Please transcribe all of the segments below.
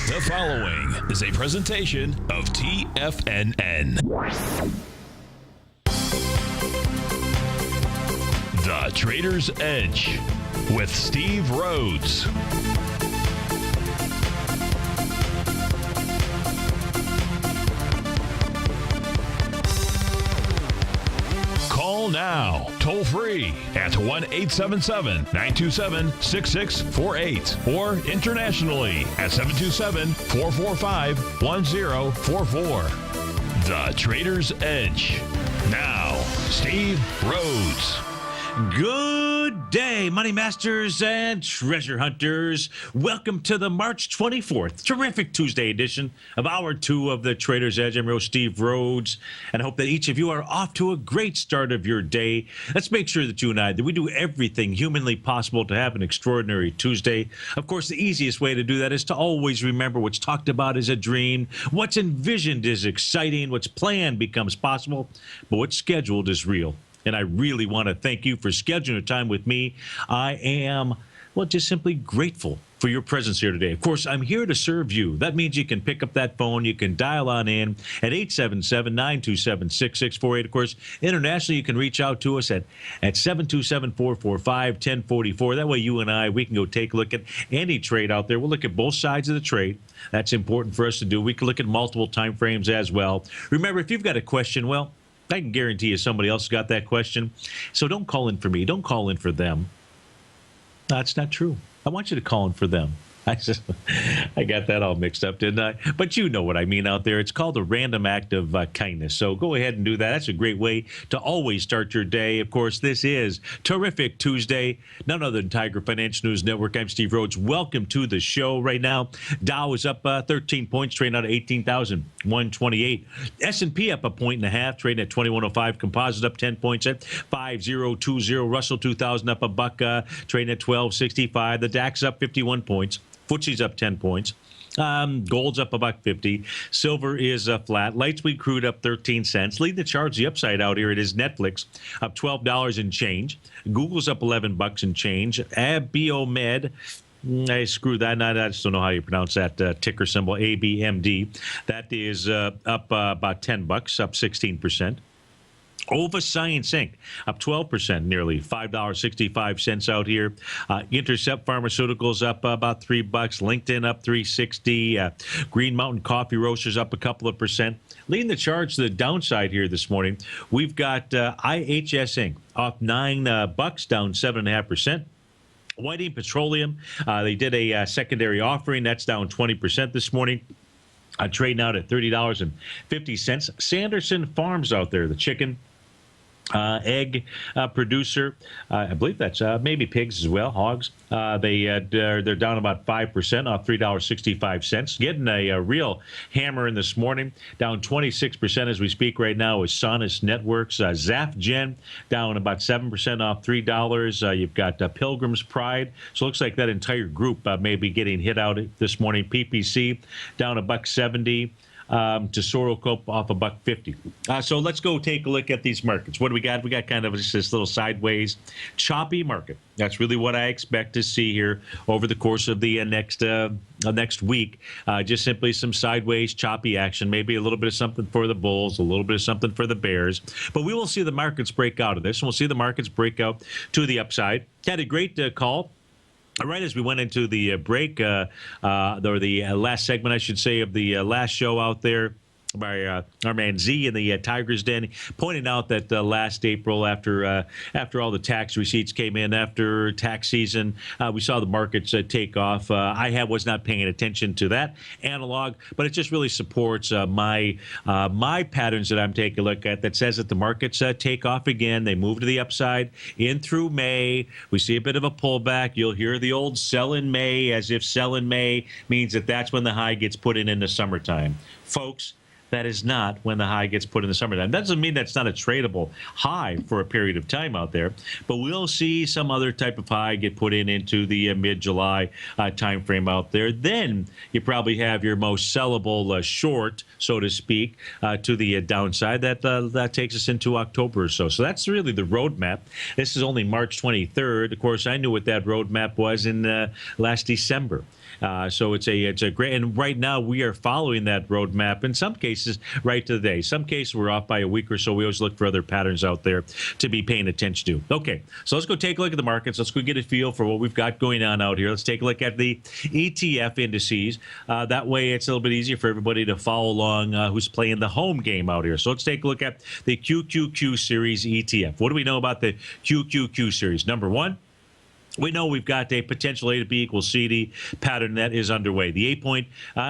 The following is a presentation of TFNN. The Trader's Edge with Steve Rhodes. Call now, toll free at 1-877-927-6648 or internationally at 727-445-1044. The Trader's Edge. Now, Steve Rhodes. Good day, Money Masters and Treasure Hunters. Welcome to the March 24th, terrific Tuesday edition of Hour 2 of the Trader's Edge. I'm your host, Steve Rhodes, and I hope that each of you are off to a great start of your day. Let's make sure that you and I, that we do everything humanly possible to have an extraordinary Tuesday. Of course, the easiest way to do that is to always remember what's talked about is a dream, what's envisioned is exciting, what's planned becomes possible, but what's scheduled is real. And I really want to thank you for scheduling a time with me. I am, well, just simply grateful for your presence here today. Of course, I'm here to serve you. That means you can pick up that phone. You can dial on in at 877-927-6648. Of course, internationally, you can reach out to us at 727-445-1044. That way, you and I, we can go take a look at any trade out there. We'll look at both sides of the trade. That's important for us to do. We can look at multiple time frames as well. Remember, if you've got a question, well, I can guarantee you somebody else got that question. So don't call in for me. Don't call in for them. That's not true. I want you to call in for them. I got that all mixed up, didn't I? But you know what I mean out there. It's called a random act of kindness. So go ahead and do that. That's a great way to always start your day. Of course, this is Terrific Tuesday. None other than Tiger Financial News Network. I'm Steve Rhodes. Welcome to the show right now. Dow is up 13 points, trading out of 18,128. S&P up 1.5 trading at 2105. Composite up 10 points at 5020. Russell 2000 up a buck, trading at 1265. The DAX up 51 points. FTSE's up 10 points. Gold's up $1.50. Silver is flat. Light sweet crude up 13 cents. Leading the charge, the upside out here, it is Netflix up $12 and change. Google's up $11 and change. Abiomed, I screwed that. I just don't know how you pronounce that ticker symbol, ABMD. That is up about $10, up 16%. Ova Science Inc. up 12%, nearly $5.65 out here. Intercept Pharmaceuticals up about $3. LinkedIn up $3.60. Green Mountain Coffee Roasters up a couple of percent. Leading the charge to the downside here this morning, we've got IHS Inc. off $9, down 7.5%. Whiting Petroleum, they did a secondary offering. That's down 20% this morning. Trading out at $30.50. Sanderson Farms out there, the chicken egg producer. I believe that's maybe pigs as well, hogs. They're down about 5% off $3.65. Getting a real hammer in this morning, down 26% as we speak right now is Sonus Networks. Zafgen down about 7% off $3. You've got Pilgrim's Pride. So it looks like that entire group may be getting hit out this morning. PPC down $1.70. Tesoro Cope off $1.50. So let's go take a look at these markets. What do we got? We got kind of just this little sideways, choppy market. That's really what I expect to see here over the course of the next week. Just simply some sideways, choppy action. Maybe a little bit of something for the bulls, a little bit of something for the bears. But we will see the markets break out of this, and we'll see the markets break out to the upside. Had a great call. Right as we went into the break, or the last segment, I should say, of the last show out there, by our man Z in the Tiger's Den, pointing out that last April, after all the tax receipts came in, after tax season, we saw the markets take off. I was not paying attention to that analog, but it just really supports my patterns that I'm taking a look at that says that the markets take off again. They move to the upside in through May. We see a bit of a pullback. You'll hear the old sell in May, as if sell in May means that that's when the high gets put in the summertime. Folks, that is not when the high gets put in the summertime. That doesn't mean that's not a tradable high for a period of time out there, but we'll see some other type of high get put into the mid-July time frame out there. Then you probably have your most sellable short, so to speak, to the downside. That takes us into October or so. So that's really the roadmap. This is only March 23rd. Of course, I knew what that roadmap was in last December. So it's a great, and right now we are following that roadmap in some cases right to the day. Some cases we're off by a week or so. We always look for other patterns out there to be paying attention to. Okay, so let's go take a look at the markets. Let's go get a feel for what we've got going on out here. Let's take a look at the ETF indices. That way it's a little bit easier for everybody to follow along who's playing the home game out here. So let's take a look at the QQQ series ETF. What do we know about the QQQ series? Number one, we know we've got a potential A to B equals CD pattern that is underway. The 8-point,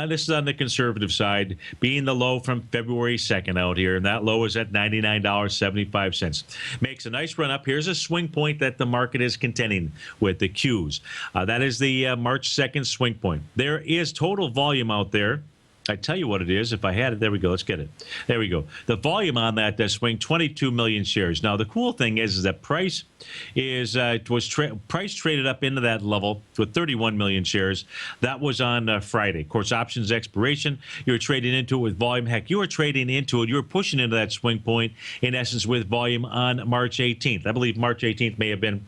this is on the conservative side, being the low from February 2nd out here, and that low is at $99.75. Makes a nice run up. Here's a swing point that the market is contending with, the Qs. That is the March 2nd swing point. There is total volume out there. I tell you what it is. If I had it, there we go. Let's get it. There we go. The volume on that swing, 22 million shares. Now, the cool thing is that price price traded up into that level with 31 million shares. That was on Friday. Of course, options expiration. You were trading into it with volume. Heck, you were trading into it. You were pushing into that swing point, in essence, with volume on March 18th. I believe March 18th may have been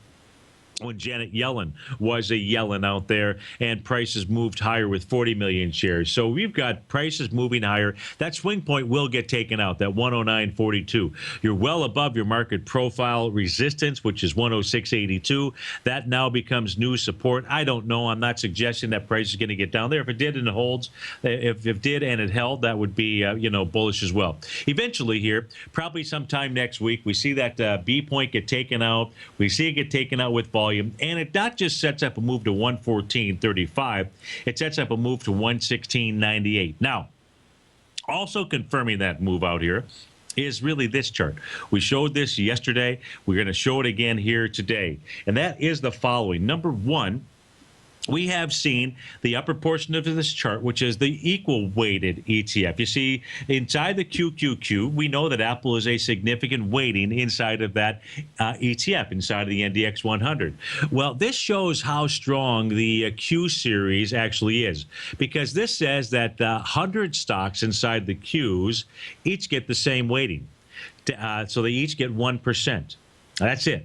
when Janet Yellen was a Yellen out there, and prices moved higher with 40 million shares. So we've got prices moving higher. That swing point will get taken out, that 109.42. You're well above your market profile resistance, which is 106.82. That now becomes new support. I don't know. I'm not suggesting that price is going to get down there. If it did and it holds, if it did and it held, that would be bullish as well. Eventually here, probably sometime next week, we see that B point get taken out. We see it get taken out with volume. And it not just sets up a move to 114.35, it sets up a move to 116.98. Now, also confirming that move out here is really this chart. We showed this yesterday. We're going to show it again here today. And that is the following. Number one, we have seen the upper portion of this chart, which is the equal weighted ETF. You see, inside the QQQ, we know that Apple is a significant weighting inside of that ETF, inside of the NDX 100. Well, this shows how strong the Q series actually is, because this says that 100 stocks inside the Qs each get the same weighting. So they each get 1%. That's it.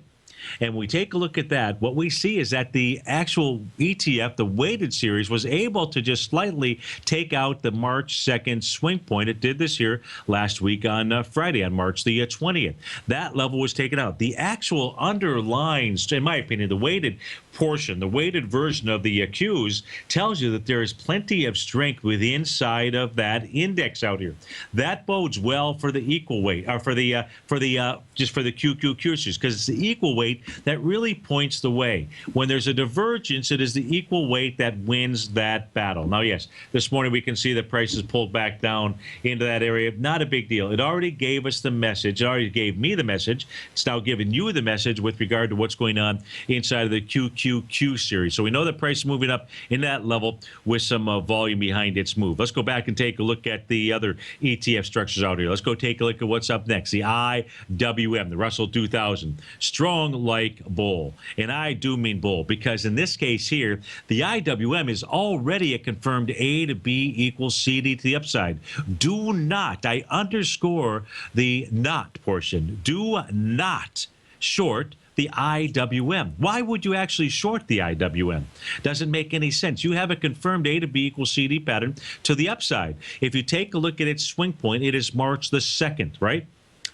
And we take a look at that, what we see is that the actual ETF, the weighted series, was able to just slightly take out the March 2nd swing point. It did this here last week on Friday, on March the 20th. That level was taken out. The actual underlying, in my opinion, the weighted portion, the weighted version of the Qs tells you that there is plenty of strength within inside of that index out here. That bodes well for the equal weight, or for the QQQ series, because it's the equal weight that really points the way. When there's a divergence, it is the equal weight that wins that battle. Now, yes, this morning we can see the prices pulled back down into that area. Not a big deal. It already gave us the message. It already gave me the message. It's now giving you the message with regard to what's going on inside of the QQQ series. So we know the price is moving up in that level with some volume behind its move. Let's go back and take a look at the other ETF structures out here. Let's go take a look at what's up next. The IWM, the Russell 2000. Strong like bull. And I do mean bull, because in this case here, the IWM is already a confirmed A to B equals CD to the upside. Do not, I underscore the not portion, do not short the IWM. Why would you actually short the IWM? Doesn't make any sense. You have a confirmed A to B equals CD pattern to the upside. If you take a look at its swing point, it is March the 2nd, right?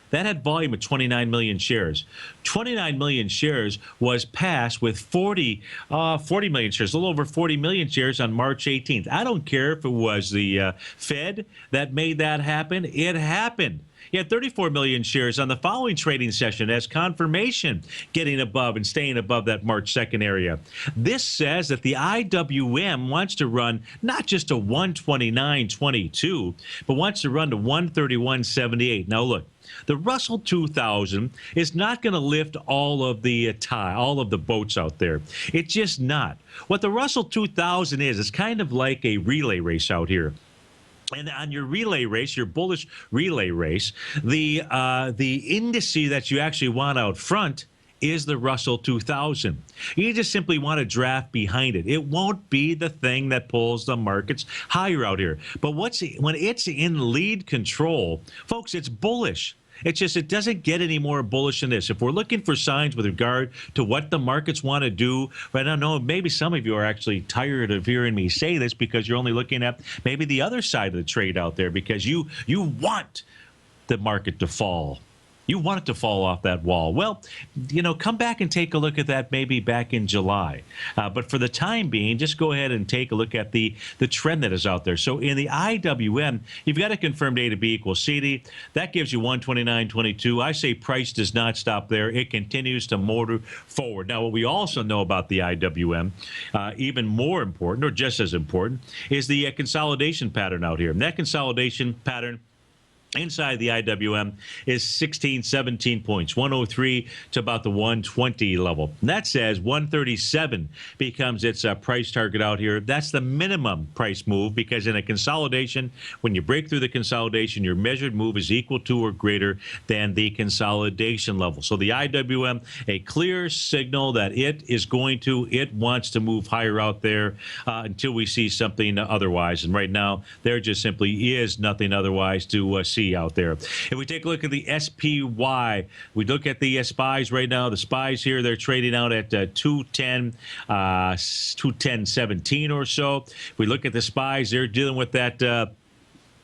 That had volume of 29 million shares. 29 million shares was passed with 40 million shares, a little over 40 million shares on March 18th. I don't care if it was the Fed that made that happen. It happened. You had 34 million shares on the following trading session as confirmation, getting above and staying above that March 2nd area. This says that the IWM wants to run not just to 129.22, but wants to run to 131.78. Now, look. The Russell 2000 is not going to lift all of the boats out there. It's just not. What the Russell 2000 is, it's kind of like a relay race out here. And on your relay race, your bullish relay race, the indice that you actually want out front is the Russell 2000. You just simply want to draft behind it. It won't be the thing that pulls the markets higher out here. But when it's in lead control, folks, it's bullish. It's just, it doesn't get any more bullish than this. If we're looking for signs with regard to what the markets want to do, but I don't know, maybe some of you are actually tired of hearing me say this because you're only looking at maybe the other side of the trade out there because you want the market to fall. You want it to fall off that wall. Well, come back and take a look at that maybe back in July. But for the time being, just go ahead and take a look at the trend that is out there. So in the IWM, you've got a confirmed A to B equals CD. That gives you 129.22. I say price does not stop there. It continues to motor forward. Now, what we also know about the IWM, even more important, or just as important, is the consolidation pattern out here. And that consolidation pattern inside the IWM is 16, 17 points, 103 to about the 120 level. And that says 137 becomes its price target out here. That's the minimum price move because in a consolidation, when you break through the consolidation, your measured move is equal to or greater than the consolidation level. So the IWM, a clear signal that it wants to move higher out there until we see something otherwise. And right now, there just simply is nothing otherwise to see out there. If we take a look at the SPY, we look at the SPYs right now. The SPYs here, they're trading out at 210.17 or so. If we look at the SPYs, they're dealing with that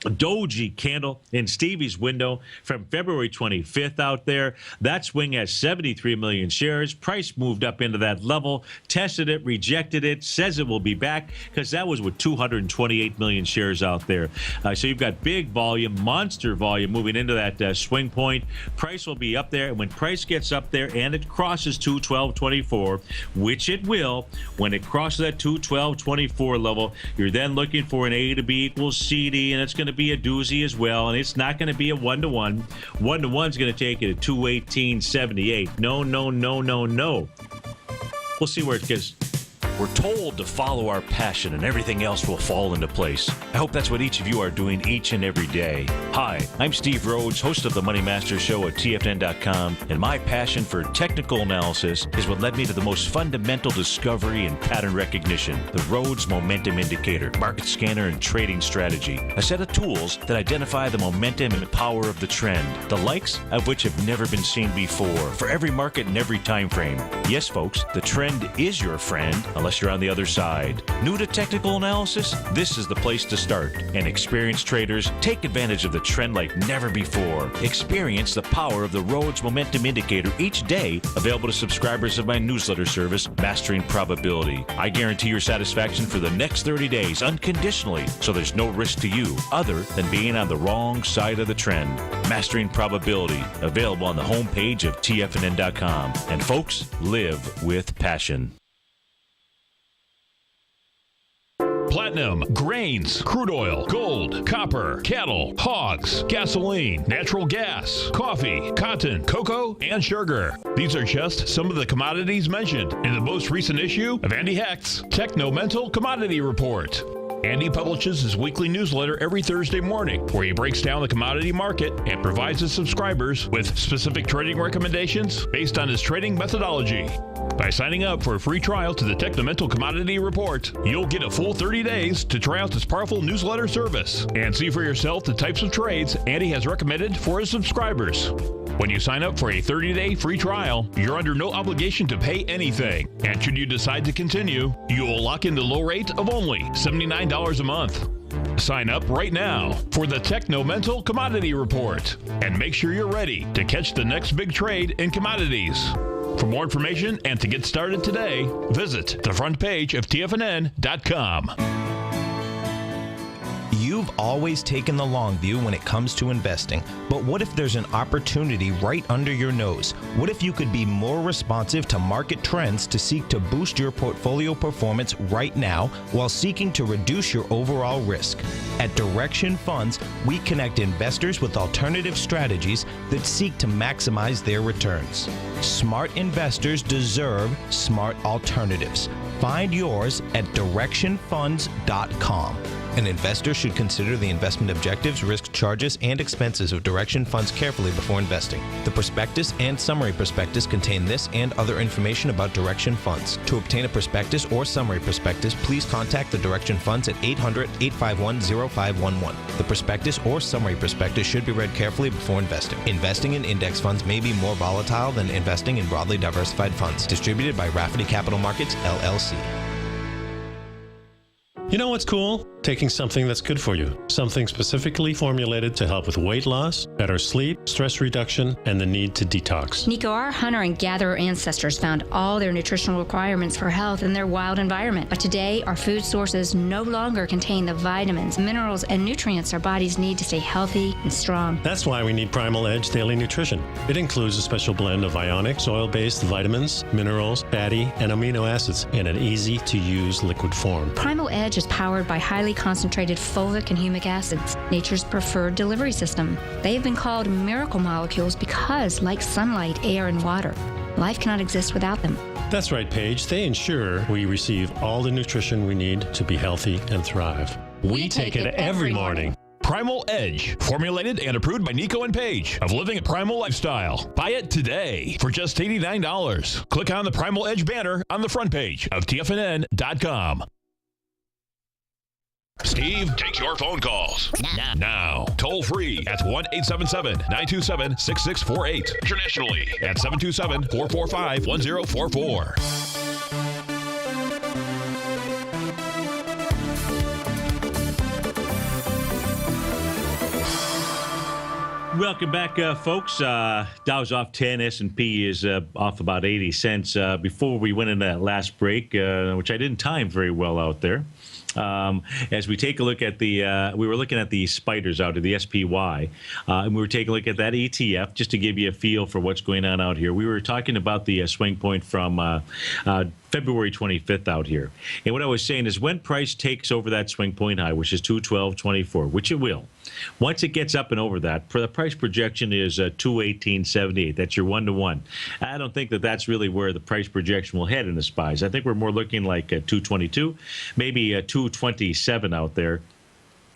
doji candle in Stevie's window from February 25th out there. That swing has 73 million shares. Price moved up into that level, tested it, rejected it, says it will be back because that was with 228 million shares out there. So you've got big volume, monster volume moving into that swing point. Price will be up there, and when price gets up there and it crosses 212.24, which it will, when it crosses that 212.24 level, you're then looking for an A to B equals CD, and it's going to be a doozy as well, and it's not going to be a 1-to-1. 1-to-1 is going to take it to 218.78. No. We'll see where it gets. We're told to follow our passion and everything else will fall into place. I hope that's what each of you are doing each and every day. Hi, I'm Steve Rhodes, host of the Money Master Show at TFNN.com, and my passion for technical analysis is what led me to the most fundamental discovery in pattern recognition, the Rhodes Momentum Indicator, market scanner, and trading strategy, a set of tools that identify the momentum and power of the trend, the likes of which have never been seen before, for every market and every time frame. Yes, folks, the trend is your friend, unless you're on the other side. New to technical analysis? This is the place to start. And experienced traders, take advantage of the trend like never before. Experience the power of the Rhodes Momentum Indicator each day, available to subscribers of my newsletter service, Mastering Probability. I guarantee your satisfaction for the next 30 days unconditionally, so there's no risk to you other than being on the wrong side of the trend. Mastering Probability, available on the homepage of TFNN.com. And folks, live with passion. Platinum, grains, crude oil, gold, copper, cattle, hogs, gasoline, natural gas, coffee, cotton, cocoa, and sugar. These are just some of the commodities mentioned in the most recent issue of Andy Hecht's Techno-Mental Commodity Report. Andy publishes his weekly newsletter every Thursday morning, where he breaks down the commodity market and provides his subscribers with specific trading recommendations based on his trading methodology. By signing up for a free trial to the Techno-Mental Commodity Report, you'll get a full 30 days to try out this powerful newsletter service and see for yourself the types of trades Andy has recommended for his subscribers. When you sign up for a 30-day free trial, you're under no obligation to pay anything. And should you decide to continue, you will lock in the low rate of only $79 a month. Sign up right now for the Techno-Mental Commodity Report and make sure you're ready to catch the next big trade in commodities. For more information and to get started today, visit the front page of TFNN.com. You've always taken the long view when it comes to investing, but what if there's an opportunity right under your nose? What if you could be more responsive to market trends to seek to boost your portfolio performance right now while seeking to reduce your overall risk? At Direction Funds, we connect investors with alternative strategies that seek to maximize their returns. Smart investors deserve smart alternatives. Find yours at directionfunds.com. An investor should consider the investment objectives, risk charges, and expenses of Direction funds carefully before investing. The prospectus and summary prospectus contain this and other information about Direction funds. To obtain a prospectus or summary prospectus, please contact the Direction funds at 800-851-0511. The prospectus or summary prospectus should be read carefully before investing. Investing in index funds may be more volatile than investing in broadly diversified funds. Distributed by Rafferty Capital Markets, LLC. You know what's cool? Taking something that's good for you. Something specifically formulated to help with weight loss, better sleep, stress reduction, and the need to detox. Nico, our hunter and gatherer ancestors found all their nutritional requirements for health in their wild environment. But today, our food sources no longer contain the vitamins, minerals, and nutrients our bodies need to stay healthy and strong. That's why we need Primal Edge Daily Nutrition. It includes a special blend of ionic, soil-based vitamins, minerals, fatty, and amino acids in an easy-to-use liquid form. Primal Edge is powered by highly concentrated fulvic and humic acids, nature's preferred delivery system. They have been called miracle molecules because, like sunlight, air, and water, life cannot exist without them. That's right, Paige. They ensure we receive all the nutrition we need to be healthy and thrive. We take it every morning. Primal Edge, formulated and approved by Nico and Paige of Living a Primal Lifestyle. Buy it today for just $89. Click on the Primal Edge banner on the front page of TFNN.com. Steve takes your phone calls now. Toll free at 1-877-927-6648. Internationally at 727-445-1044. Welcome back, folks. Dow's off 10. S&P is off about 80 cents. Before we went in that last break, which I didn't time very well out there, as we take a look at we were looking at the spiders out of the SPY, and we were taking a look at that ETF just to give you a feel for what's going on out here. We were talking about the swing point from February 25th out here. And what I was saying is when price takes over that swing point high, which is 212.24, which it will, once it gets up and over that, the price projection is 218.78. That's your 1-to-1. I don't think that that's really where the price projection will head in the SPYs. I think we're more looking like 222, maybe 227 out there.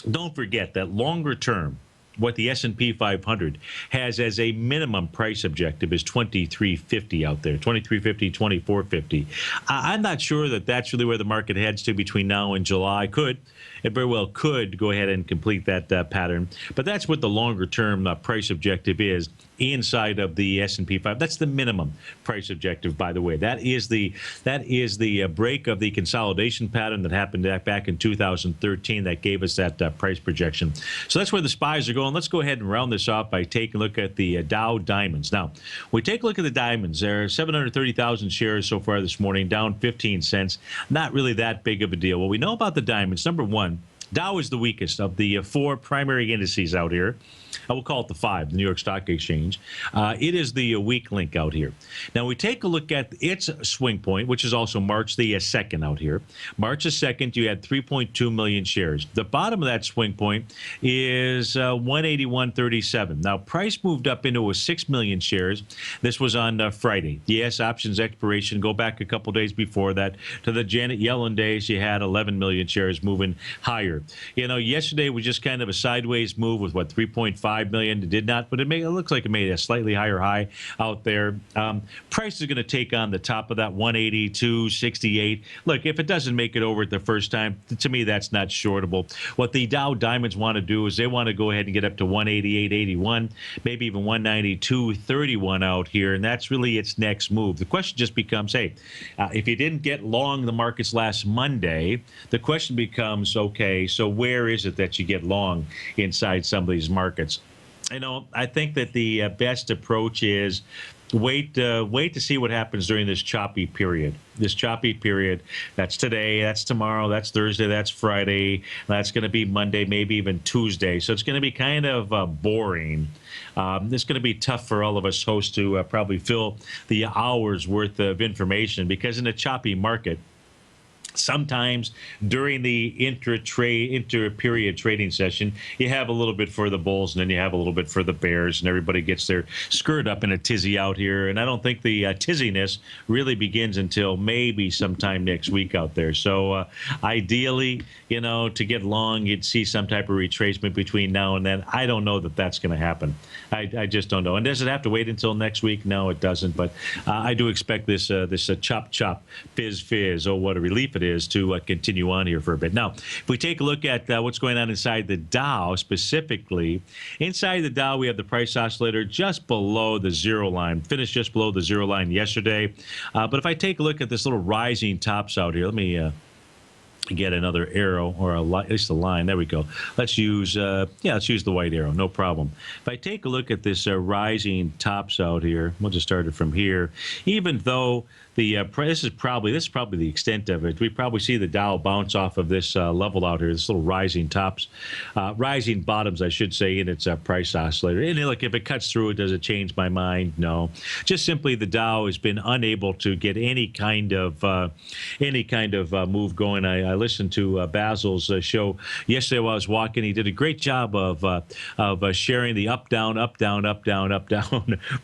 Don't forget that longer term, what the S&P 500 has as a minimum price objective is 2350 out there, 2350, 2450. I'm not sure that that's really where the market heads to between now and July. It very well could go ahead and complete that pattern, but that's what the longer term price objective is inside of the S&P 500. That's the minimum price objective, by the way. That is the break of the consolidation pattern that happened back in 2013 that gave us that price projection. So that's where the SPYs are going. Let's go ahead and round this off by taking a look at the Dow Diamonds. Now, we take a look at the Diamonds. There are 730,000 shares so far this morning, down 15 cents. Not really that big of a deal. What we know about the Diamonds, number one, Dow is the weakest of the four primary indices out here. I will call it the five, the New York Stock Exchange. It is the weak link out here. Now, we take a look at its swing point, which is also March the 2nd out here. March the 2nd, you had 3.2 million shares. The bottom of that swing point is 181.37. Now, price moved up into 6 million shares. This was on Friday. Yes, options expiration. Go back a couple days before that to the Janet Yellen days. You had 11 million shares moving higher. You know, yesterday was just kind of a sideways move with, 3.5 million. It did not, but it looks like it made a slightly higher high out there. Price is going to take on the top of that 182.68. Look, if it doesn't make it over it the first time, to me, that's not shortable. What the Dow Diamonds want to do is they want to go ahead and get up to 188.81, maybe even 192.31 out here, and that's really its next move. The question just becomes, hey, if you didn't get long the markets last Monday, the question becomes, okay, so where is it that you get long inside some of these markets? You know, I think that the best approach is wait to see what happens during this choppy period. This choppy period, that's today, that's tomorrow, that's Thursday, that's Friday, that's going to be Monday, maybe even Tuesday. So it's going to be kind of boring. It's going to be tough for all of us hosts to probably fill the hours worth of information because in a choppy market, Sometimes during the inter-period trading session, you have a little bit for the Bulls and then you have a little bit for the Bears, and everybody gets their skirt up in a tizzy out here. And I don't think the tizziness really begins until maybe sometime next week out there. So ideally, to get long, you'd see some type of retracement between now and then. I don't know that that's going to happen. I just don't know. And does it have to wait until next week? No, it doesn't. But I do expect this chop, fizz, fizz. Oh, what a relief it is to continue on here for a bit. Now, if we take a look at what's going on inside the Dow specifically, inside the Dow, we have the price oscillator just below the zero line, finished just below the zero line yesterday. But if I take a look at this little rising tops out here, let me get another arrow, or at least a line. There we go. Let's use the white arrow. No problem. If I take a look at this rising tops out here, we'll just start it from here. Even though this is probably the extent of it. We probably see the Dow bounce off of this level out here, this little rising tops, rising bottoms, I should say, in its price oscillator. And look, if it cuts through it, does it change my mind? No. Just simply the Dow has been unable to get any kind of move going. I listened to Basil's show yesterday while I was walking. He did a great job of sharing the up down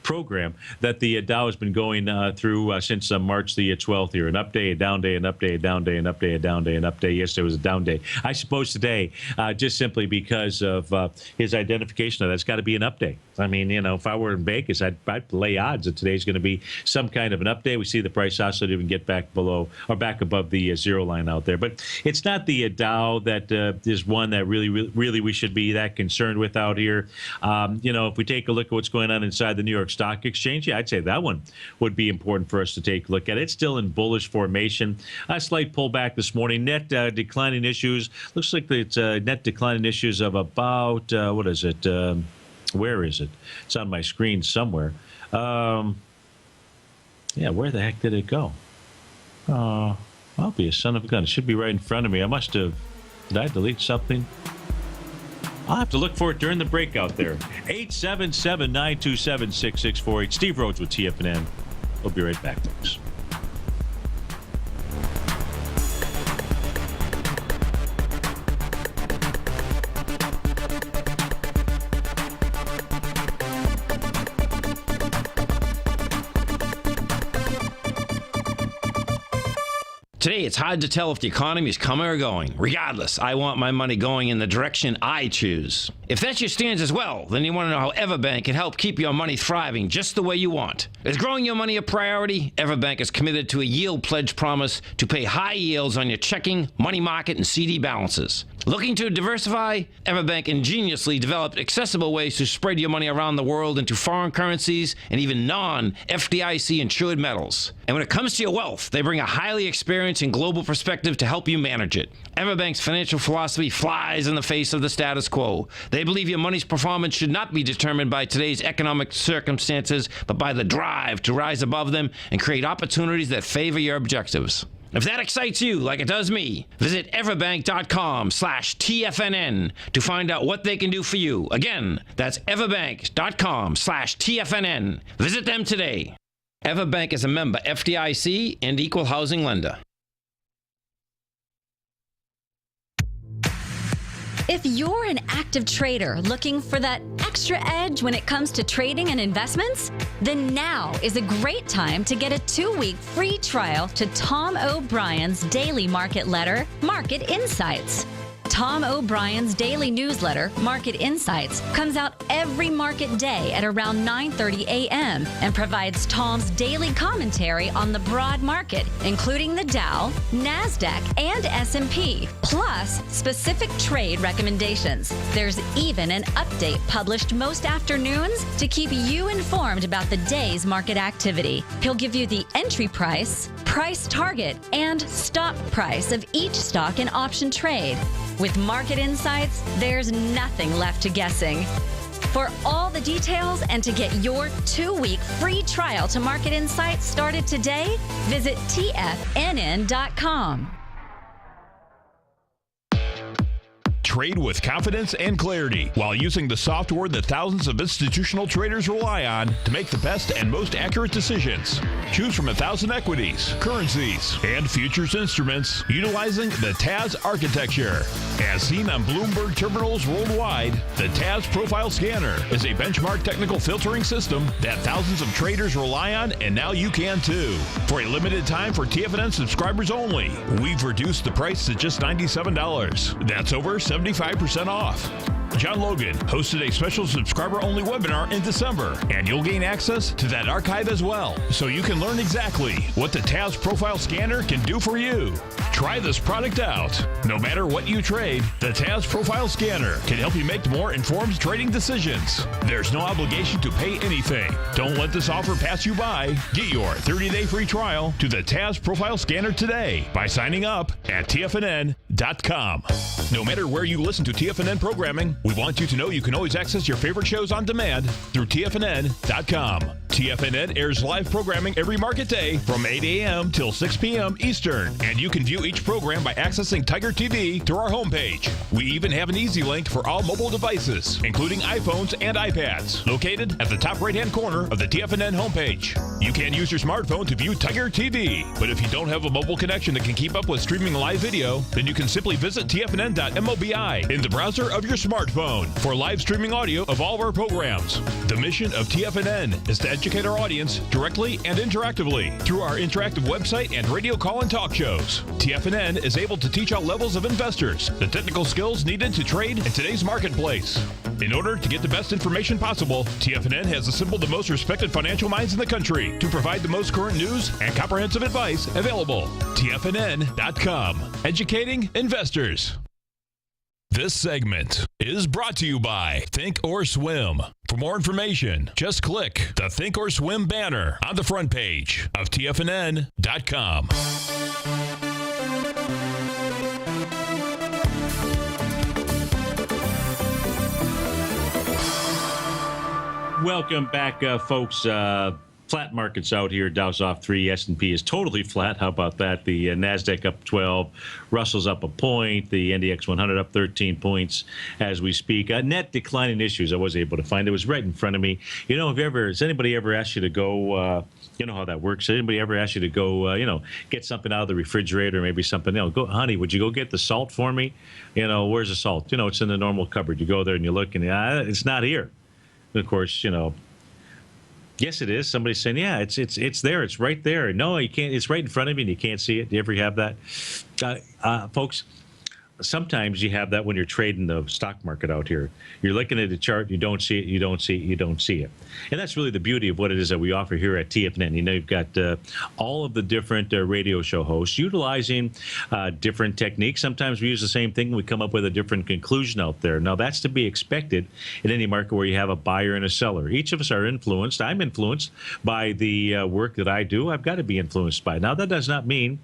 program that the Dow has been going through since March the 12th here. An up day, a down day, an up day, a down day, an up day, a down day, an up day. Yesterday was a down day. I suppose today, just simply because of his identification of that, it's got to be an up day. I mean, if I were in Vegas, I'd lay odds that today's going to be some kind of an up day. We see the price oscillator even get back below or back above the zero line out there. But it's not the Dow that is one that really we should be that concerned with out here. If we take a look at what's going on inside the New York Stock Exchange, I'd say that one would be important for us to take a look at. It's still in bullish formation. A slight pullback this morning. Net declining issues. Looks like it's net declining issues of about, what is it? Where is it? It's on my screen somewhere. Where the heck did it go? I'll be a son of a gun. It should be right in front of me. Did I delete something? I'll have to look for it during the break out there. 877-927-6648. Steve Rhodes with TFNN. We'll be right back, folks. Today, it's hard to tell if the economy is coming or going. Regardless, I want my money going in the direction I choose. If that's your stance as well, then you want to know how Everbank can help keep your money thriving just the way you want. Is growing your money a priority? Everbank is committed to a yield pledge promise to pay high yields on your checking, money market, and CD balances. Looking to diversify? Everbank ingeniously developed accessible ways to spread your money around the world into foreign currencies and even non-FDIC insured metals. And when it comes to your wealth, they bring a highly experienced and global perspective to help you manage it. Everbank's financial philosophy flies in the face of the status quo. They believe your money's performance should not be determined by today's economic circumstances, but by the drive to rise above them and create opportunities that favor your objectives. If that excites you like it does me, visit everbank.com/TFNN to find out what they can do for you. Again, that's everbank.com/TFNN. Visit them today. Everbank is a member FDIC and equal housing lender. If you're an active trader looking for that extra edge when it comes to trading and investments, then now is a great time to get a 2-week free trial to Tom O'Brien's daily market letter, Market Insights. Tom O'Brien's daily newsletter, Market Insights, comes out every market day at around 9:30 a.m. and provides Tom's daily commentary on the broad market, including the Dow, NASDAQ, and S&P, plus specific trade recommendations. There's even an update published most afternoons to keep you informed about the day's market activity. He'll give you the entry price, price target, and stop price of each stock and option trade. With Market Insights, there's nothing left to guessing. For all the details and to get your 2-week free trial to Market Insights started today, visit TFNN.com. Trade with confidence and clarity while using the software that thousands of institutional traders rely on to make the best and most accurate decisions. Choose from 1,000 equities, currencies, and futures instruments utilizing the TAS architecture. As seen on Bloomberg terminals worldwide, the TAS Profile Scanner is a benchmark technical filtering system that thousands of traders rely on, and now you can too. For a limited time for TFNN subscribers only, we've reduced the price to just $97. That's over 75% off. John Logan hosted a special subscriber-only webinar in December, and you'll gain access to that archive as well, so you can learn exactly what the TAS Profile Scanner can do for you. Try this product out. No matter what you trade, the TAS Profile Scanner can help you make more informed trading decisions. There's no obligation to pay anything. Don't let this offer pass you by. Get your 30-day free trial to the TAS Profile Scanner today by signing up at TFNN.com. No matter where you listen to TFNN programming, we want you to know you can always access your favorite shows on demand through TFNN.com. TFNN airs live programming every market day from 8 a.m. till 6 p.m. Eastern, and you can view each program by accessing Tiger TV through our homepage. We even have an easy link for all mobile devices, including iPhones and iPads, located at the top right-hand corner of the TFNN homepage. You can use your smartphone to view Tiger TV, but if you don't have a mobile connection that can keep up with streaming live video, then you can simply visit TFNN.mobi in the browser of your smartphone for live streaming audio of all of our programs. The mission of TFNN is to educate our audience directly and interactively through our interactive website and radio call and talk shows. TFNN is able to teach all levels of investors the technical skills needed to trade in today's marketplace. In order to get the best information possible, TFNN has assembled the most respected financial minds in the country to provide the most current news and comprehensive advice available. TFNN.com, educating investors. This segment is brought to you by Think or Swim. For more information, just click the Think or Swim banner on the front page of TFNN.com. Welcome back, folks. Flat markets out here. Dow's off 3. S&P is totally flat. How about that? The NASDAQ up 12. Russell's up a point. The NDX 100 up 13 points as we speak. Net declining issues I was able to find. It was right in front of me. You know, has anybody ever asked you to go, you know how that works. Anybody ever asked you to go, get something out of the refrigerator, maybe something else? Go, honey, would you go get the salt for me? Where's the salt? It's in the normal cupboard. You go there and you look and it's not here. And of course, yes, it is. Somebody's saying, yeah, it's there. It's right there. No, you can't. It's right in front of you and you can't see it. Do you ever have that? Folks, sometimes you have that when you're trading the stock market out here. You're looking at a chart, you don't see it, you don't see it, you don't see it. And that's really the beauty of what it is that we offer here at TFNN. You've got all of the different radio show hosts utilizing different techniques. Sometimes we use the same thing, we come up with a different conclusion out there. Now, that's to be expected in any market where you have a buyer and a seller. Each of us are influenced. I'm influenced by the work that I do. I've got to be influenced by it. Now, that does not mean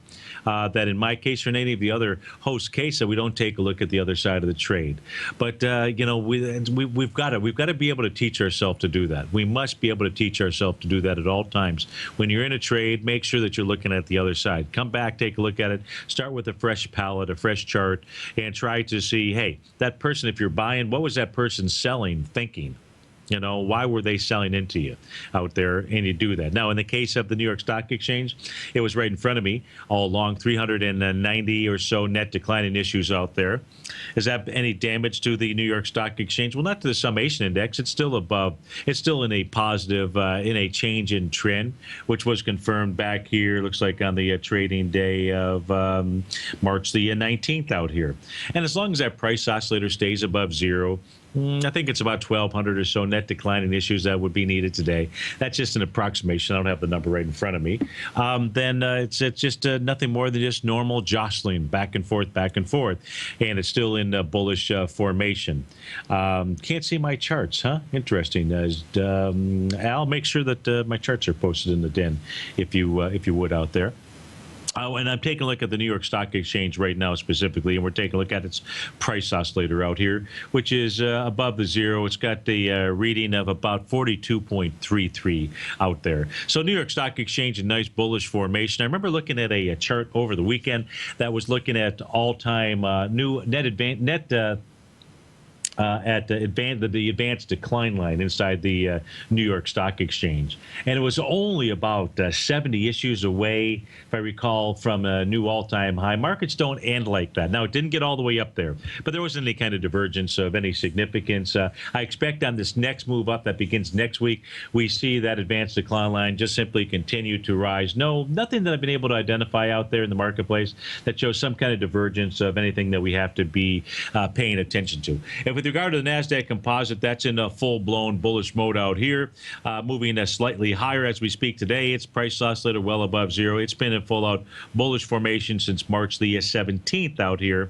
that in my case or in any of the other hosts' case that we don't take a look at the other side of the trade. But we've got to be able to teach ourselves to do that. We must be able to teach ourselves to do that at all times. When you're in a trade, make sure that you're looking at the other side. Come back, take a look at it. Start with a fresh palette, a fresh chart, and try to see, hey, that person, if you're buying, what was that person selling, thinking? Why were they selling into you out there? And you do that. Now, in the case of the New York Stock Exchange, it was right in front of me all along, 390 or so net declining issues out there. Is that any damage to the New York Stock Exchange? Well, not to the summation index. It's still above. It's still in a positive, in a change in trend, which was confirmed back here, looks like on the trading day of March the 19th out here. And as long as that price oscillator stays above zero, I think it's about 1,200 or so net declining issues that would be needed today. That's just an approximation. I don't have the number right in front of me. Then it's just nothing more than just normal jostling back and forth, and it's still in bullish formation. Can't see my charts, huh? Interesting. Al, make sure that my charts are posted in the den, if you would, out there. And I'm taking a look at the New York Stock Exchange right now specifically, and we're taking a look at its price oscillator out here, which is above the zero. It's got the reading of about 42.33 out there. So New York Stock Exchange, a nice bullish formation. I remember looking at a chart over the weekend that was looking at all-time new net at the advanced decline line inside the New York Stock Exchange. And it was only about 70 issues away, if I recall, from a new all-time high. Markets don't end like that. Now, it didn't get all the way up there, but there wasn't any kind of divergence of any significance. I expect on this next move up that begins next week, we see that advanced decline line just simply continue to rise. No, nothing that I've been able to identify out there in the marketplace that shows some kind of divergence of anything that we have to be paying attention to. And with regard to the NASDAQ composite, that's in a full-blown bullish mode out here, moving slightly higher as we speak today. Its price oscillator well above zero. It's been in full-out bullish formation since March the 17th out here.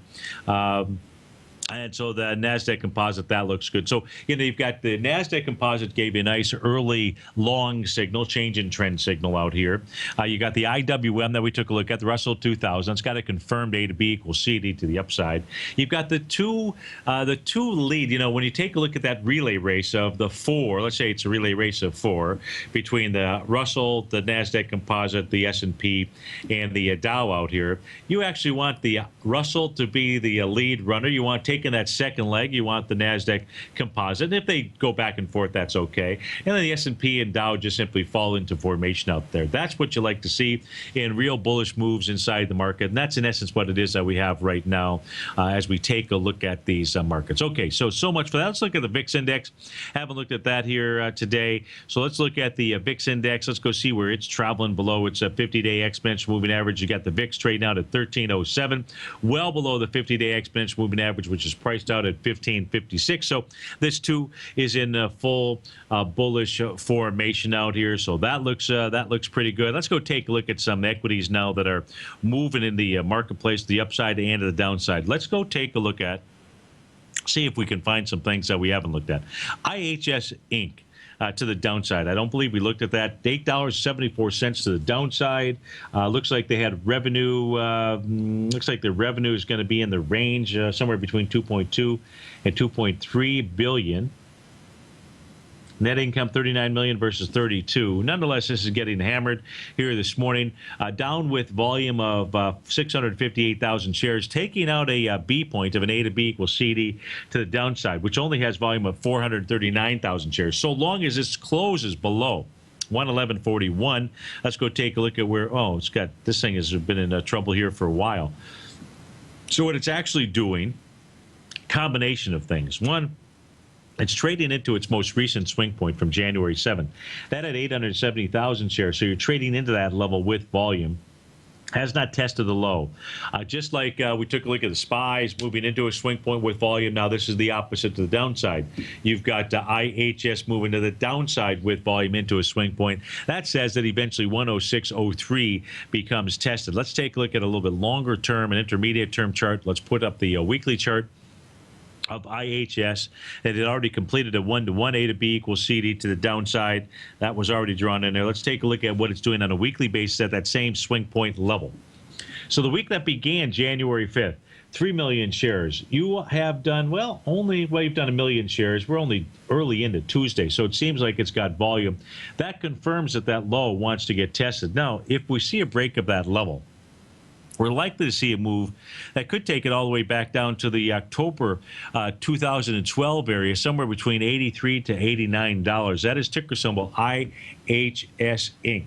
And so the NASDAQ composite, that looks good. So, you've got the NASDAQ composite gave you a nice early long signal, change in trend signal out here. You got the IWM that we took a look at, the Russell 2000. It's got a confirmed A to B equals CD to the upside. You've got the two lead, when you take a look at that relay race of the four, let's say it's a relay race of four between the Russell, the NASDAQ composite, the S&P, and the Dow out here. You actually want the Russell to be the lead runner. You want to take in that second leg, you want the NASDAQ composite. And if they go back and forth, that's okay. And then the S&P and Dow just simply fall into formation out there. That's what you like to see in real bullish moves inside the market. And that's in essence what it is that we have right now as we take a look at these markets. Okay, so much for that. Let's look at the VIX index. Haven't looked at that here today. So let's look at the VIX index. Let's go see where it's traveling below its 50-day exponential moving average. You got the VIX trading out at 1307, well below the 50-day exponential moving average, which is priced out at 1556. So this too is in full bullish formation out here. So that looks pretty good. Let's go take a look at some equities now that are moving in the marketplace, the upside and the downside. Let's go take a look at, see if we can find some things that we haven't looked at. IHS Inc. To the downside. I don't believe we looked at that. $8.74 to the downside. Looks like they had revenue. Looks like the revenue is going to be in the range somewhere between 2.2 and 2.3 billion. Net income 39 million versus 32. Nonetheless, this is getting hammered here this morning. Down with volume of 658,000 shares, taking out a B point of an A to B equals CD to the downside, which only has volume of 439,000 shares. So long as this closes below 111.41, let's go take a look at where, this thing has been in trouble here for a while. So what it's actually doing, combination of things. One, it's trading into its most recent swing point from January 7th. That had 870,000 shares, so you're trading into that level with volume. Has not tested the low. Just like we took a look at the SPYs moving into a swing point with volume, now this is the opposite to the downside. You've got IHS moving to the downside with volume into a swing point. That says that eventually 106.03 becomes tested. Let's take a look at a little bit longer term, an intermediate term chart. Let's put up the weekly chart of IHS that had already completed a 1-to-1 A to B equals CD to the downside. That was already drawn in there. Let's take a look at what it's doing on a weekly basis at that same swing point level. So the week that began January 5th, 3 million shares. You have done, you've done 1 million shares. We're only early into Tuesday, so it seems like it's got volume. That confirms that that low wants to get tested. Now, if we see a break of that level, we're likely to see a move that could take it all the way back down to the October 2012 area, somewhere between $83 to $89. That is ticker symbol IHS Inc.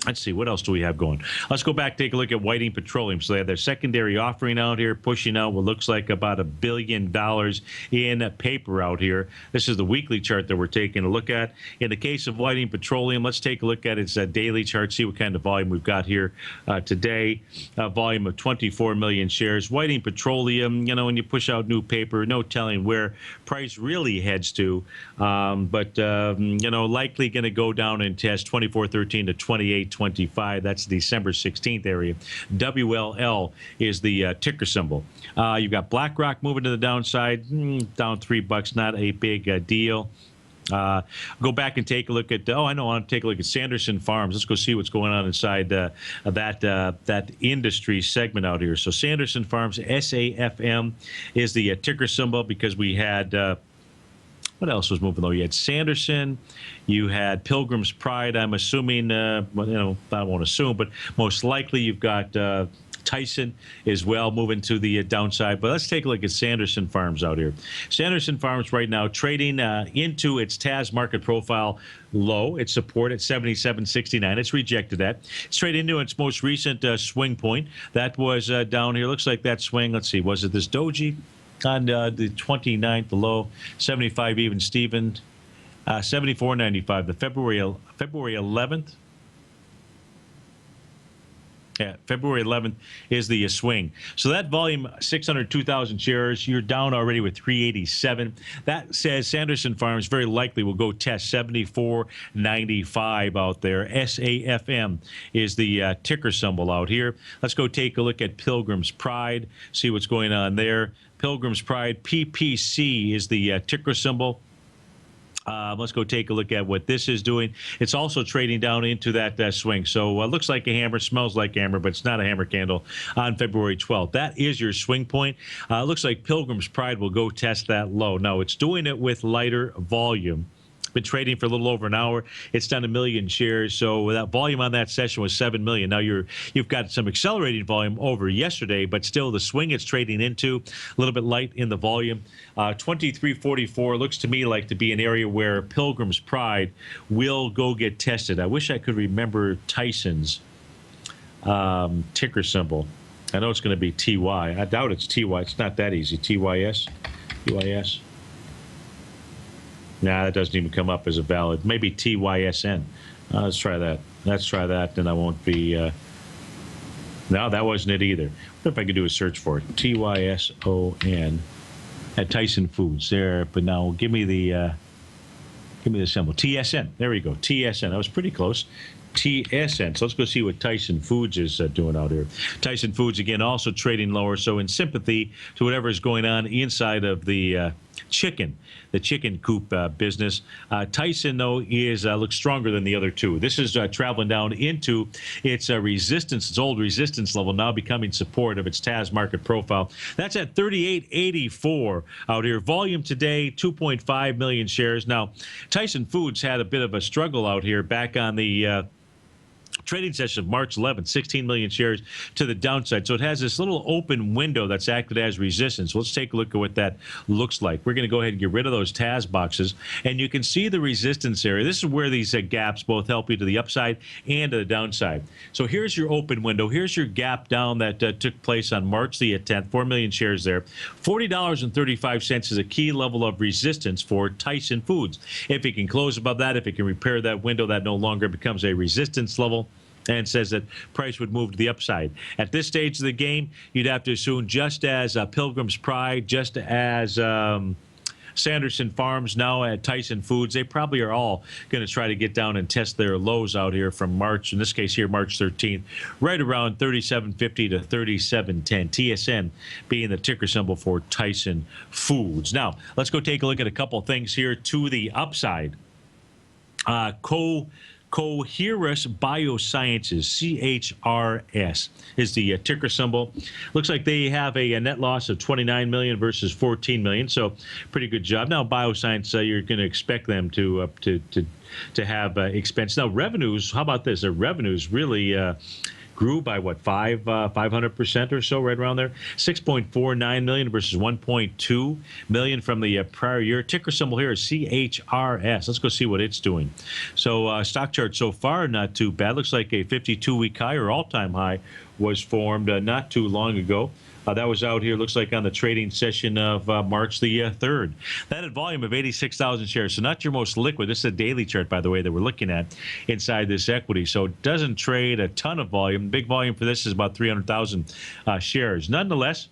Let's see, what else do we have going? Let's go back, take a look at Whiting Petroleum. So they have their secondary offering out here, pushing out what looks like about $1 billion in paper out here. This is the weekly chart that we're taking a look at. In the case of Whiting Petroleum, let's take a look at its daily chart, see what kind of volume we've got here today. Volume of 24 million shares. Whiting Petroleum, when you push out new paper, no telling where price really heads to. But likely going to go down and test 24.13 to 28.25. That's December 16th area. WLL is the ticker symbol. You've got BlackRock moving to the downside, down $3, not a big deal. Go back and take a look at, I want to take a look at Sanderson Farms. Let's go see what's going on inside that industry segment out here. So Sanderson Farms, SAFM is the ticker symbol because we had, what else was moving though? You had Sanderson, you had Pilgrim's Pride. I'm assuming, I won't assume, but most likely you've got Tyson as well moving to the downside. But let's take a look at Sanderson Farms out here. Sanderson Farms right now trading into its TAS market profile low. Its support at 77.69. It's rejected that. It's trading into its most recent swing point. That was down here. Looks like that swing, let's see, was it this doji? On the 29th, the low, 75 even Steven, 74.95. The February 11th. Yeah, February 11th is the swing. So that volume, 602,000 shares, you're down already with 387. That says Sanderson Farms very likely will go test 74.95 out there. SAFM is the ticker symbol out here. Let's go take a look at Pilgrim's Pride, see what's going on there. Pilgrim's Pride, PPC is the ticker symbol. Let's go take a look at what this is doing. It's also trading down into that swing. So it looks like a hammer, smells like a hammer, but it's not a hammer candle on February 12th. That is your swing point. It looks like Pilgrim's Pride will go test that low. Now, it's doing it with lighter volume. Been trading for a little over an hour. It's done 1 million shares. So that volume on that session was 7 million. Now you've got some accelerating volume over yesterday, but still the swing it's trading into a little bit light in the volume. 2344 looks to me like to be an area where Pilgrim's Pride will go get tested. I wish I could remember Tyson's ticker symbol. I know it's going to be TY. I doubt it's TY. It's not that easy. TYS. TYS. Nah, that doesn't even come up as a valid. Maybe TYSN. Let's try that. Let's try that, and I won't be. No, that wasn't it either. What if I could do a search for it? TYSON at Tyson Foods there. But now give me the symbol. TSN. There we go. TSN. That was pretty close. TSN. So let's go see what Tyson Foods is doing out here. Tyson Foods, again, also trading lower. So in sympathy to whatever is going on inside of the chicken coop business. Tyson, though, looks stronger than the other two. This is traveling down into its resistance, its old resistance level, now becoming support of its TAS market profile. That's at 38.84 out here. Volume today, 2.5 million shares. Now, Tyson Foods had a bit of a struggle out here back on the trading session of March 11th, 16 million shares to the downside. So it has this little open window that's acted as resistance. Let's take a look at what that looks like. We're going to go ahead and get rid of those TAS boxes, and you can see the resistance area. This is where these gaps both help you to the upside and to the downside. So here's your open window. Here's your gap down that took place on March the 10th, 4 million shares there. $40.35 is a key level of resistance for Tyson Foods. If it can close above that, if it can repair that window, that no longer becomes a resistance level and says that price would move to the upside. At this stage of the game, you'd have to assume just as Pilgrim's Pride, just as Sanderson Farms, now at Tyson Foods, they probably are all going to try to get down and test their lows out here from March, in this case here, March 13th, right around 37.50 to 37.10. TSN being the ticker symbol for Tyson Foods. Now, let's go take a look at a couple things here to the upside. Coherus Biosciences, CHRS, is the ticker symbol. Looks like they have a net loss of 29 million versus 14 million, so pretty good job. Now, Bioscience, you're going to expect them to have expense. Now, revenues, how about this? Their revenues really grew by what, 500% or so, right around there. 6.49 million versus 1.2 million from the prior year. Ticker symbol here is CHRS. Let's go see what it's doing. So stock chart so far, not too bad. Looks like a 52-week high or all-time high was formed not too long ago. That was out here, looks like on the trading session of March the 3rd. That had volume of 86,000 shares, so not your most liquid. This is a daily chart, by the way, that we're looking at inside this equity. So it doesn't trade a ton of volume. Big volume for this is about 300,000 shares. Nonetheless,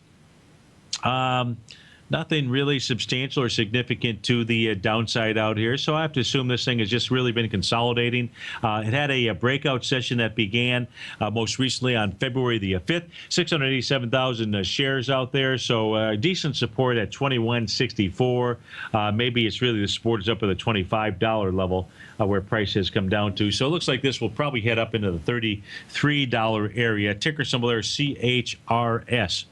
nothing really substantial or significant to the downside out here. So I have to assume this thing has just really been consolidating. It had a breakout session that began most recently on February the 5th. 687,000 shares out there. So decent support at 21.64. Maybe it's really the support is up at the $25 level where price has come down to. So it looks like this will probably head up into the $33 area. Ticker symbol there, CHRS.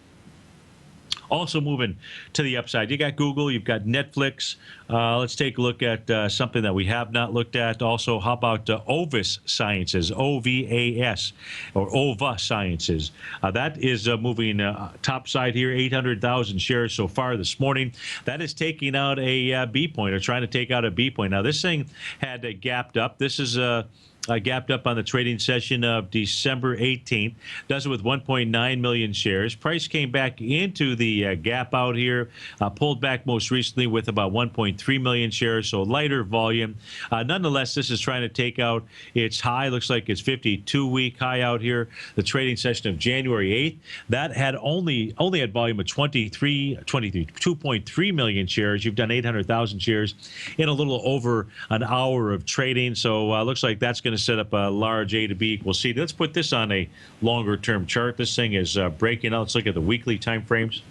Also moving to the upside, you got Google, you've got Netflix. Let's take a look at something that we have not looked at. Also, how about Ovis Sciences, OVAS, or OVA Sciences? That is moving top side here, 800,000 shares so far this morning. That is taking out a B point, or trying to take out a B point. Now, this thing had gapped up. This is gapped up on the trading session of December 18th. Does it with 1.9 million shares. Price came back into the gap out here, pulled back most recently with about 1.3 million shares, so lighter volume. Nonetheless, this is trying to take out its high. Looks like it's 52-week high out here. The trading session of January 8th, that had only had volume of 2.3 million shares. You've done 800,000 shares in a little over an hour of trading, so looks like that's going to set up a large A to B equals C. Let's put this on a longer term chart. This thing is breaking out. Let's look at the weekly time frames.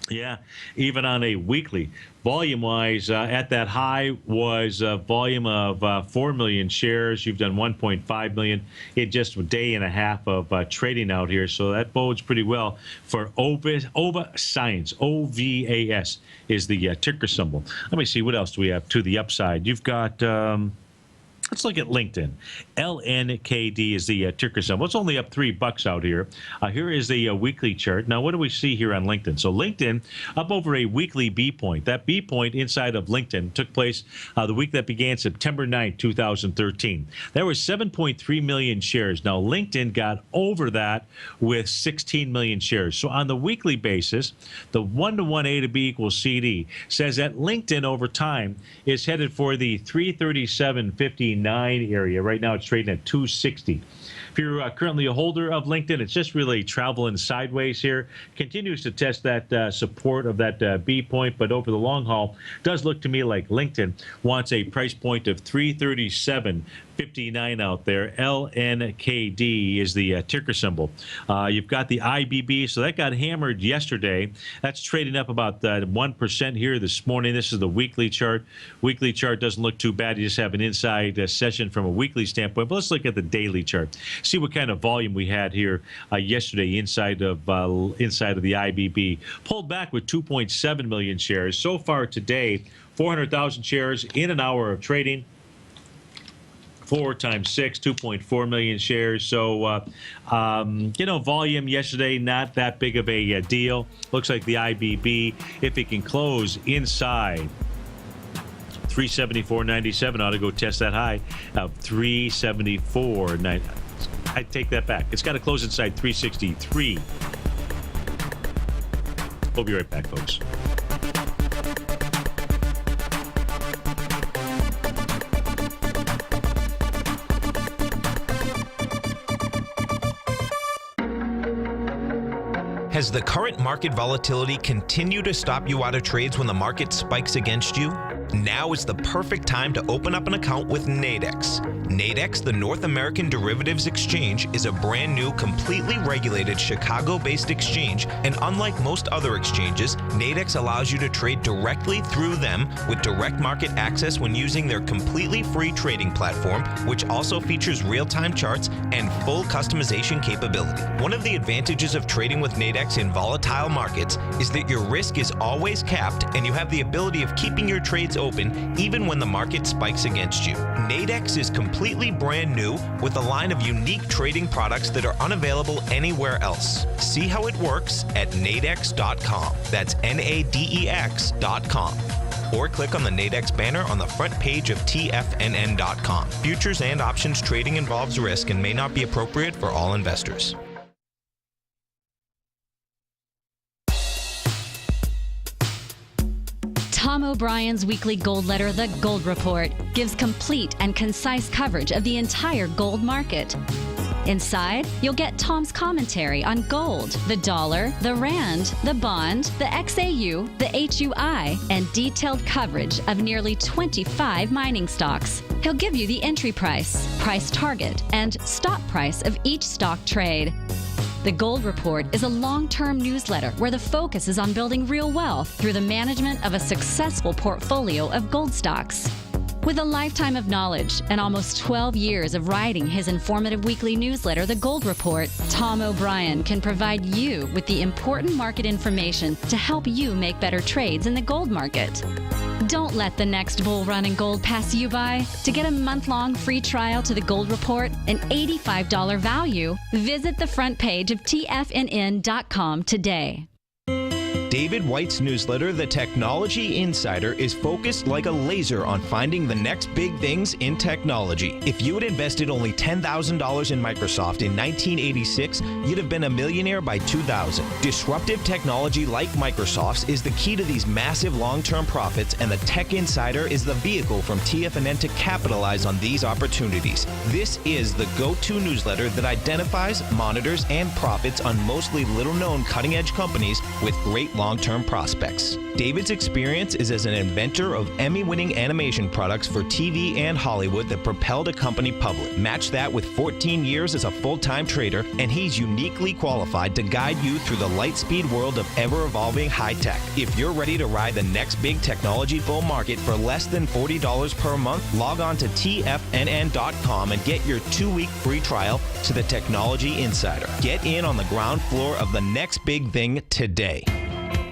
Yeah, even on a weekly, volume-wise, at that high was a volume of 4 million shares. You've done 1.5 million in just a day and a half of trading out here. So that bodes pretty well for OVA Science. OVAS is the ticker symbol. Let me see, what else do we have to the upside? You've got... let's look at LinkedIn. LNKD is the ticker symbol. It's only up $3 out here. Here is the weekly chart. Now, what do we see here on LinkedIn? So LinkedIn up over a weekly B point. That B point inside of LinkedIn took place the week that began September 9th, 2013. There was 7.3 million shares. Now, LinkedIn got over that with 16 million shares. So on the weekly basis, the 1-to-1 A to B equals CD says that LinkedIn over time is headed for the 337.59 area. Right now it's trading at 260. If you're currently a holder of LinkedIn, it's just really traveling sideways here. Continues to test that support of that B point, but over the long haul, does look to me like LinkedIn wants a price point of 337.59 out there. LNKD is the ticker symbol. You've got the IBB, so that got hammered yesterday. That's trading up about 1% here this morning. This is the weekly chart. Weekly chart doesn't look too bad. You just have an inside session from a weekly standpoint. But let's look at the daily chart. See what kind of volume we had here yesterday inside of the IBB. Pulled back with 2.7 million shares. So far today, 400,000 shares in an hour of trading. 4 times 6, 2.4 million shares. So, volume yesterday, not that big of a deal. Looks like the IBB, if it can close inside 374.97, ought to go test that high of 374.9. I take that back. It's got to close inside 363. We'll be right back, folks. Has the current market volatility continued to stop you out of trades when the market spikes against you? Now is the perfect time to open up an account with Nadex. Nadex, the North American Derivatives Exchange, is a brand new, completely regulated Chicago-based exchange, and unlike most other exchanges, Nadex allows you to trade directly through them with direct market access when using their completely free trading platform, which also features real-time charts and full customization capability. One of the advantages of trading with Nadex in volatile markets is that your risk is always capped and you have the ability of keeping your trades open even when the market spikes against you. Nadex is completely brand new with a line of unique trading products that are unavailable anywhere else. See how it works at nadex.com. That's NADEX.com. Or click on the Nadex banner on the front page of TFNN.com. Futures and options trading involves risk and may not be appropriate for all investors. Tom O'Brien's weekly gold letter, The Gold Report, gives complete and concise coverage of the entire gold market. Inside, you'll get Tom's commentary on gold, the dollar, the rand, the bond, the XAU, the HUI, and detailed coverage of nearly 25 mining stocks. He'll give you the entry price, price target, and stop price of each stock trade. The Gold Report is a long-term newsletter where the focus is on building real wealth through the management of a successful portfolio of gold stocks. With a lifetime of knowledge and almost 12 years of writing his informative weekly newsletter, The Gold Report, Tom O'Brien can provide you with the important market information to help you make better trades in the gold market. Don't let the next bull run in gold pass you by. To get a month-long free trial to The Gold Report, an $85 value, visit the front page of TFNN.com today. David White's newsletter, The Technology Insider, is focused like a laser on finding the next big things in technology. If you had invested only $10,000 in Microsoft in 1986, you'd have been a millionaire by 2000. Disruptive technology like Microsoft's is the key to these massive long-term profits, and the Tech Insider is the vehicle from TFNN to capitalize on these opportunities. This is the go-to newsletter that identifies, monitors, and profits on mostly little-known cutting-edge companies with great long-term prospects. David's experience is as an inventor of Emmy-winning animation products for TV and Hollywood that propelled a company public. Match that with 14 years as a full-time trader, and he's uniquely qualified to guide you through the light-speed world of ever-evolving high-tech. If you're ready to ride the next big technology bull market for less than $40 per month, log on to TFNN.com and get your 2-week free trial to the Technology Insider. Get in on the ground floor of the next big thing today.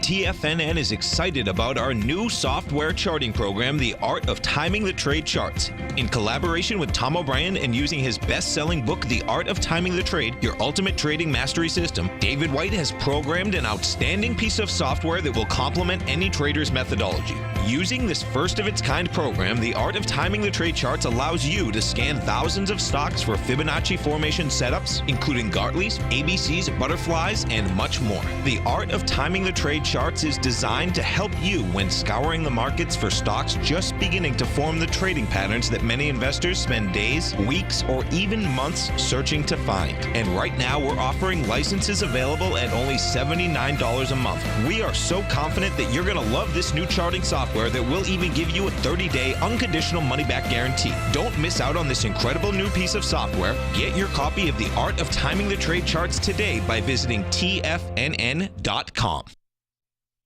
TFNN is excited about our new software charting program, The Art of Timing the Trade Charts. In collaboration with Tom O'Brien and using his best-selling book, The Art of Timing the Trade, Your Ultimate Trading Mastery System, David White has programmed an outstanding piece of software that will complement any trader's methodology. Using this first-of-its-kind program, The Art of Timing the Trade Charts allows you to scan thousands of stocks for Fibonacci formation setups, including Gartley's, ABC's, butterflies, and much more. The Art of Timing the Trade Charts is designed to help you when scouring the markets for stocks just beginning to form the trading patterns that many investors spend days, weeks, or even months searching to find. And right now, we're offering licenses available at only $79 a month. We are so confident that you're going to love this new charting software that will even give you a 30-day unconditional money-back guarantee. Don't miss out on this incredible new piece of software. Get your copy of The Art of Timing the Trade Charts today by visiting TFNN.com.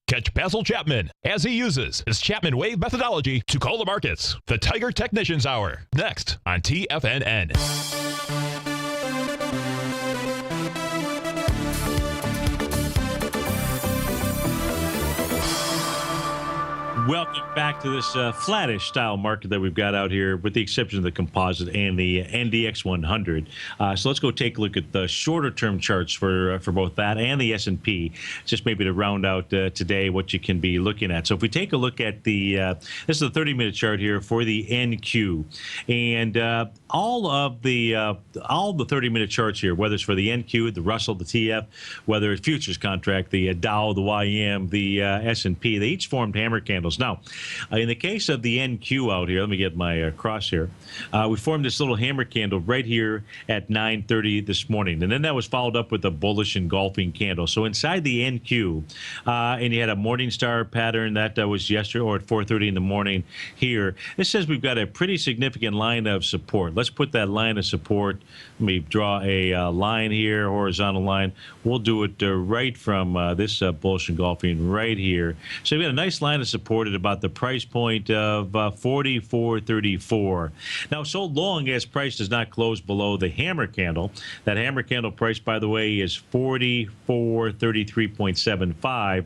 Catch Basil Chapman as he uses his Chapman Wave methodology to call the markets. The Tiger Technicians Hour, next on TFNN. Welcome back to this flattish style market that we've got out here, with the exception of the composite and the NDX 100. So let's go take a look at the shorter term charts for both that and the S&P, just maybe to round out today what you can be looking at. So if we take a look at the this is the 30-minute chart here for the NQ, and all the 30-minute charts here, whether it's for the NQ, the Russell, the TF, whether it's futures contract, the Dow, the YM, the S&P, they each formed hammer candles. Now, in the case of the NQ out here, let me get my cross here. We formed this little hammer candle right here at 9:30 this morning, and then that was followed up with a bullish engulfing candle. So inside the NQ, and you had a morning star pattern that was yesterday, or at 4:30 in the morning here. This says we've got a pretty significant line of support. Let's put that line of support. Let me draw a line here, horizontal line. We'll do it right from this bullish engulfing right here. So we've got a nice line of support at about the price point of 44.34. Now, so long as price does not close below the hammer candle, that hammer candle price, by the way, is 44.33.75.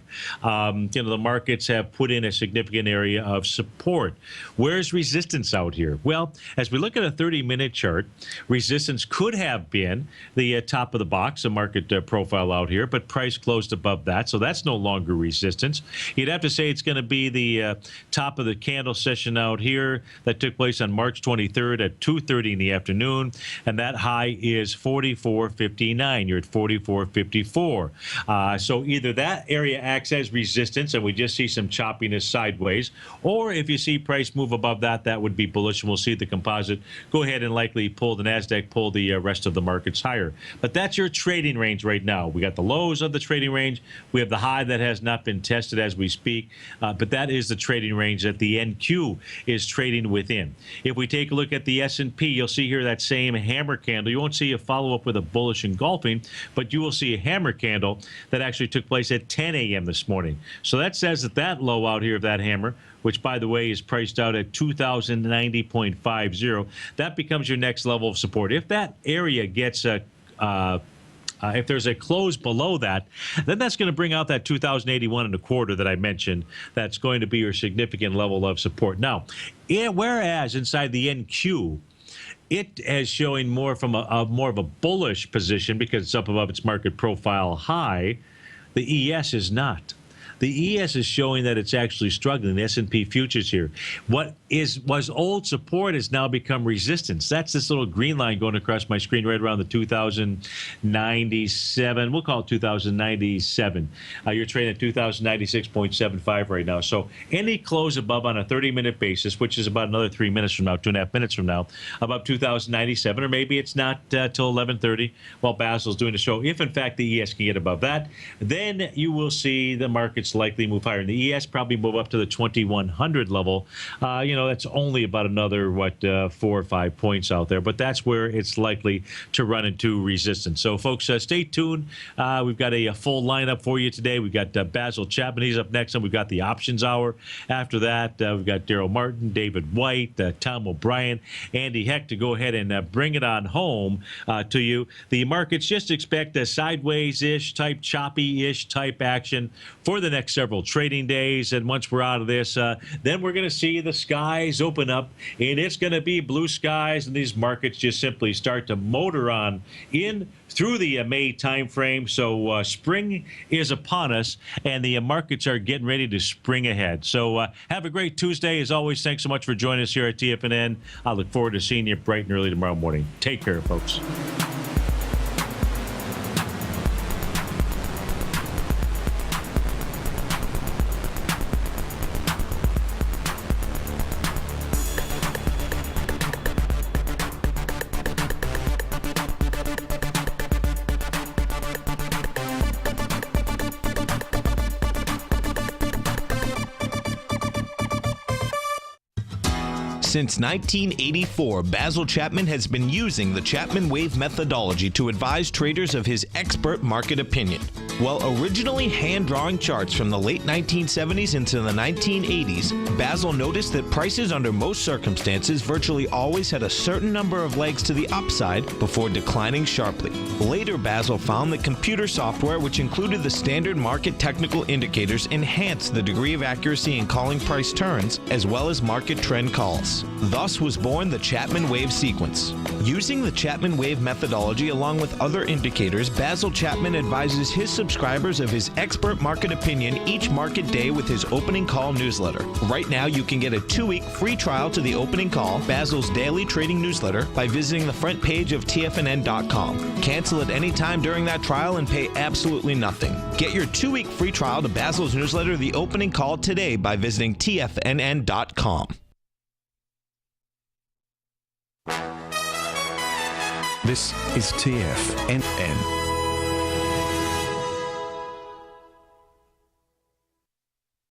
The markets have put in a significant area of support. Where's resistance out here? Well, as we look at a 30-minute chart, resistance could have been the top of the box, the market profile out here, but price closed above that, so that's no longer resistance. You'd have to say it's going to be the top of the candle session out here that took place on March 23rd at 2:30 in the afternoon, and that high is 44.59. You're at 44.54. So either that area acts as resistance and we just see some choppiness sideways, or if you see price move above that, that would be bullish, and we'll see the composite go ahead and likely pull the NASDAQ, pull the rest of the markets higher. But that's your trading range right now. We got the lows of the trading range. We have the high that has not been tested as we speak, but that is is the trading range that the NQ is trading within. If we take a look at the S&P, you'll see here that same hammer candle. You won't see a follow-up with a bullish engulfing, but you will see a hammer candle that actually took place at 10 a.m. this morning. So that says that low out here of that hammer, which, by the way, is priced out at 2,090.50, that becomes your next level of support. If that area gets if there's a close below that, then that's going to bring out that 2,081.25 that I mentioned. That's going to be your significant level of support. Now, whereas inside the NQ, it is showing more from more of a bullish position because it's up above its market profile high, the ES is not. The ES is showing that it's actually struggling. The S&P futures here. What was old support has now become resistance. That's this little green line going across my screen right around the 2,097. We'll call it 2,097. You're trading at 2,096.75 right now. So any close above on a 30-minute basis, which is about another 3 minutes from now, 2.5 minutes from now, above 2,097, or maybe it's not till 11:30 while Basil's doing the show. If, in fact, the ES can get above that, then you will see the markets likely move higher. And the ES probably move up to the 2,100 level. That's only about another, 4 or 5 points out there. But that's where it's likely to run into resistance. So, folks, stay tuned. We've got a full lineup for you today. We've got Basil Chapman. He's up next. And we've got the Options Hour. After that, we've got Daryl Martin, David White, Tom O'Brien, Andy Heck to go ahead and bring it on home to you. The markets just expect a sideways-ish type, choppy-ish type action for the next several trading days. And once we're out of this, then we're going to see the skies open up, and it's going to be blue skies, and these markets just simply start to motor on in through the May time frame. So spring is upon us, and the markets are getting ready to spring ahead. So have a great Tuesday. As always, thanks so much for joining us here at TFNN. I look forward to seeing you bright and early tomorrow morning. Take care, folks. Since 1984, Basil Chapman has been using the Chapman Wave methodology to advise traders of his expert market opinion. While originally hand-drawing charts from the late 1970s into the 1980s, Basil noticed that prices under most circumstances virtually always had a certain number of legs to the upside before declining sharply. Later, Basil found that computer software, which included the standard market technical indicators, enhanced the degree of accuracy in calling price turns, as well as market trend calls. Thus was born the Chapman Wave sequence. Using the Chapman Wave methodology along with other indicators, Basil Chapman advises his subscribers of his expert market opinion each market day with his opening call newsletter. Right now, you can get a 2-week free trial to the opening call, Basil's daily trading newsletter, by visiting the front page of TFNN.com. Cancel at any time during that trial and pay absolutely nothing. Get your 2-week free trial to Basil's newsletter, The Opening Call, today by visiting TFNN.com. This is TFNN.